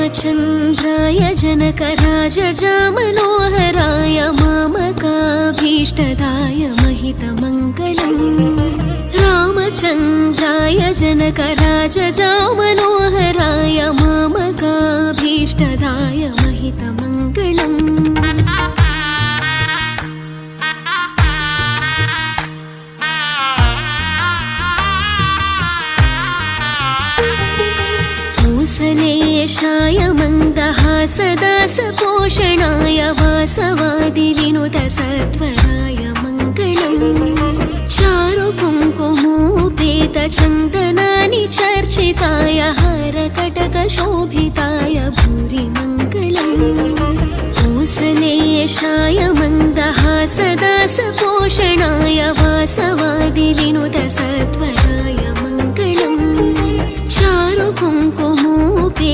रामचन्द्राय जनकराजजामनोहराय मामकाभीष्टदाय महितमङ्गलम् रामचन्द्राय जनकराजजामनोहराय मामकाभीष्टदाय महितमङ्गलम् कौसलेशाय मन्दहासदासपोषणाय वासवादिविनुतसत्वराय मङ्गलम् चारुकुङ्कुमोपेतचन्दनानि चर्चिताय हारकटकशोभिताय भूरि मङ्गलम् कौसलेशाय मन्दहासदासपोषणाय वासवादिविनुतसत्वराय मङ्गलम् चारुकुङ्कुमोपे